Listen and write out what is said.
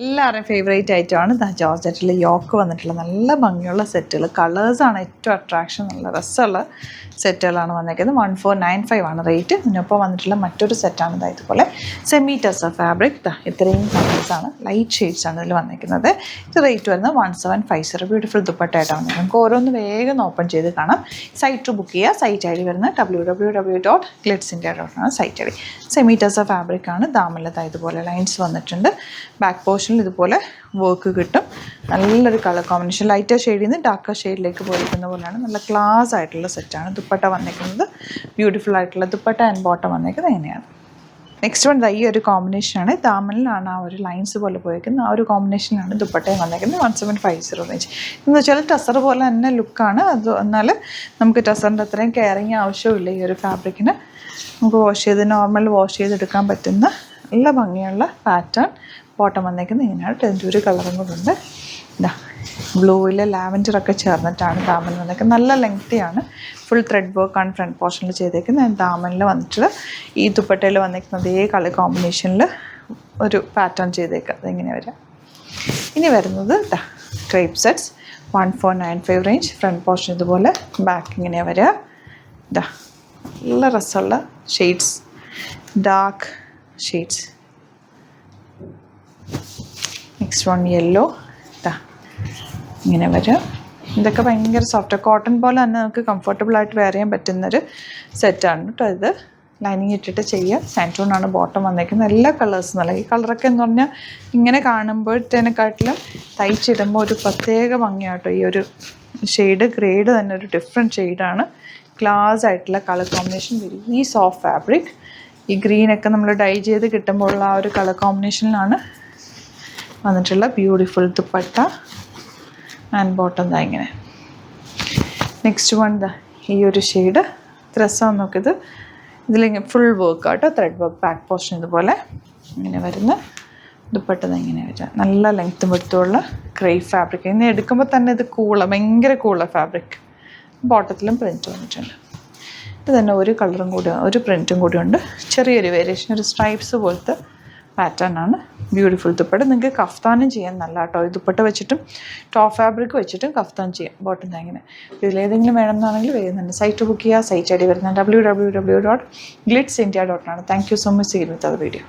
എല്ലാവരുടെയും ഫേവറേറ്റ് ഐറ്റമാണ് ജോർജറ്റിൽ യോക്ക് വന്നിട്ടുള്ള നല്ല ഭംഗിയുള്ള സെറ്റുകൾ. കളേഴ്സാണ് ഏറ്റവും അട്രാക്ഷൻ. നല്ല രസമുള്ള സെറ്റുകളാണ് വന്നിരിക്കുന്നത്. 1495 ആണ് റേറ്റ്. ഇതിനൊപ്പം വന്നിട്ടുള്ള മറ്റൊരു സെറ്റാണ് ഇതുപോലെ സെമി ടെസർ ഫാബ്രിക്. ഇത്രയും കളേഴ്സാണ്, ലൈറ്റ് ഷെയ്ഡ്സാണ് ഇതിൽ വന്നിരിക്കുന്നത്. ഇത് റേറ്റ് വരുന്നത് 1750. ബ്യൂട്ടിഫുൾ ദുപ്പട്ടയായിട്ടാണ് വന്നിരിക്കുന്നത്. നമുക്ക് ഓരോന്ന് വേഗം ഓപ്പൺ ചെയ്ത് കാണാം. സൈറ്റ് ബുക്ക് ചെയ്യുക. സൈറ്റ് ഐ ഡി വരുന്നത് www.glitzindia.com ആണ് സൈറ്റ് ഐ ഡി. സെമി ടെസർ ഫാബ്രിക് ആണ്. ദാമിലത് ഇതുപോലെ ലൈൻസ് വന്നിട്ടുണ്ട്. ബാക്ക് പോർഷനിൽ ഇതുപോലെ വർക്ക് കിട്ടും. നല്ലൊരു കളർ കോമ്പിനേഷൻ, ലൈറ്റർ ഷെയ്ഡിൽ നിന്ന് ഡാർക്കർ ഷെയ്ഡിലേക്ക് പോയിരിക്കുന്ന പോലെയാണ്. നല്ല ക്ലാസ് ആയിട്ടുള്ള സെറ്റാണ്. ദുപ്പട്ട വന്നിരിക്കുന്നത് ബ്യൂട്ടിഫുൾ ആയിട്ടുള്ള ദുപ്പട്ട ആൻഡ് ബോട്ടം വന്നിരിക്കുന്നത് എങ്ങനെയാണ്. നെക്സ്റ്റ് വൺ ഈ ഒരു കോമ്പിനേഷനാണ്. ദാമനിലാണ് ആ ഒരു ലൈൻസ് പോലെ പോയിരിക്കുന്നത്. ആ ഒരു കോമ്പിനേഷനാണ് ദുപ്പട്ടയും വന്നിരിക്കുന്നത്. 1750 റേഞ്ച്. എന്ന് വെച്ചാൽ ടസർ പോലെ തന്നെ ലുക്കാണ് അത്. എന്നാൽ നമുക്ക് ടസറിൻ്റെ അത്രയും കെയറിങ് ആവശ്യമില്ല ഈ ഒരു ഫാബ്രിക്കിന്. നമുക്ക് വാഷ് ചെയ്ത് നോർമൽ വാഷ് ചെയ്തെടുക്കാൻ പറ്റുന്ന നല്ല ഭംഗിയുള്ള പാറ്റേൺ. ബോട്ടം വന്നേക്കുന്നത് ഇങ്ങനെയാണ്. ടെൻറ്റൂര് കളറും കൂടെ ഉണ്ട്. ഇതാ ബ്ലൂവിൽ ലാവൻഡറൊക്കെ ചേർന്നിട്ടാണ് ദാമൻ വന്നേക്കുന്നത്. നല്ല ലെങ്തിയാണ്. ഫുൾ ത്രെഡ് വർക്കാണ് ഫ്രണ്ട് പോർഷനിൽ ചെയ്തേക്കുന്നത്. ദാമനിൽ വന്നിട്ട് ഈ ദുപ്പട്ടയിൽ വന്നിരിക്കുന്ന അതേ കളർ കോമ്പിനേഷനിൽ ഒരു പാറ്റേൺ ചെയ്തേക്കുക. അതിങ്ങനെ വരാം. ഇനി വരുന്നത് crepe sets 1495 range. Front portion ഇതുപോലെ, ബാക്ക് ഇങ്ങനെ വരിക. ഇതാ നല്ല രസമുള്ള shades, dark shades. Next one yellow. ഇങ്ങനെ വരും. ഇതൊക്കെ ഭയങ്കര സോഫ്റ്റ് കോട്ടൺ പോലെ തന്നെ നമുക്ക് കംഫർട്ടബിളായിട്ട് വെയർ ചെയ്യാൻ പറ്റുന്നൊരു സെറ്റാണ് കേട്ടോ. ഇത് ലൈനിങ് ഇട്ടിട്ട് ചെയ്യുക. സാൻറ്റൂണാണ് ബോട്ടം വന്നേക്കുന്നത്. എല്ലാ കളേഴ്സും നല്ല. ഈ കളറൊക്കെ എന്ന് പറഞ്ഞാൽ ഇങ്ങനെ കാണുമ്പോഴത്തേനെക്കാട്ടിലും തയ്ച്ചിടുമ്പോൾ ഒരു പ്രത്യേക ഭംഗിയാട്ടോ. ഈ ഒരു ഷെയ്ഡ് ഗ്രേഡ് തന്നെ ഒരു ഡിഫറെൻറ്റ് ഷെയ്ഡാണ്. ക്ലാസ് ആയിട്ടുള്ള colour combination. Very soft fabric. ഈ ഗ്രീനൊക്കെ നമ്മൾ ഡൈ ചെയ്ത് കിട്ടുമ്പോഴുള്ള ആ ഒരു കളർ കോമ്പിനേഷനിലാണ് വന്നിട്ടുള്ള ബ്യൂട്ടിഫുൾ ദുപ്പട്ട ആൻഡ് ബോട്ടം ഇങ്ങനെ. നെക്സ്റ്റ് വൺ ഈ ഒരു ഷെയ്ഡ് രസം നോക്കിയത്. ഇതിലിങ്ങനെ ഫുൾ വർക്ക് ആട്ടോ, ത്രെഡ് വർക്ക്. ബാക്ക് പോർഷൻ ഇതുപോലെ ഇങ്ങനെ വരുന്ന ദുപ്പട്ട ഇങ്ങനെ വരിക. നല്ല ലെങ്ത്തും എടുത്തുള്ള ക്രേപ്പ് ഫാബ്രിക്. ഇങ്ങനെ എടുക്കുമ്പോൾ തന്നെ ഇത് ഭയങ്കര കൂള ഫാബ്രിക്. ബോട്ടത്തിലും പ്രിൻറ്റ് വന്നിട്ടുണ്ട്. ഇത് തന്നെ ഒരു കളറും കൂടി, ഒരു പ്രിൻറ്റും കൂടി ഉണ്ട്. ചെറിയൊരു വേരിയേഷൻ, ഒരു സ്ട്രൈപ്സ് പോലത്തെ പാറ്റേൺ ആണ്. ബ്യൂട്ടിഫുൾ ദുപ്പട്ട. നിങ്ങൾക്ക് കഫ്താനും ചെയ്യാൻ നല്ല കേട്ടോ. ഈ ദുപ്പട്ട വെച്ചിട്ടും ടോപ്പ് ഫാബ്രിക് വെച്ചിട്ടും കഫ്താൻ ചെയ്യാം. ബോട്ടം ഇങ്ങനെ. ഇതിലേതെങ്കിലും വേണമെന്നാണെങ്കിൽ വരുന്നുണ്ട്. സൈറ്റ് ബുക്ക് ചെയ്യുക. സൈറ്റ് ഐ ഡി വരുന്നത് www.glitzindia.com ആണ്. Thank you so much. See you with other video.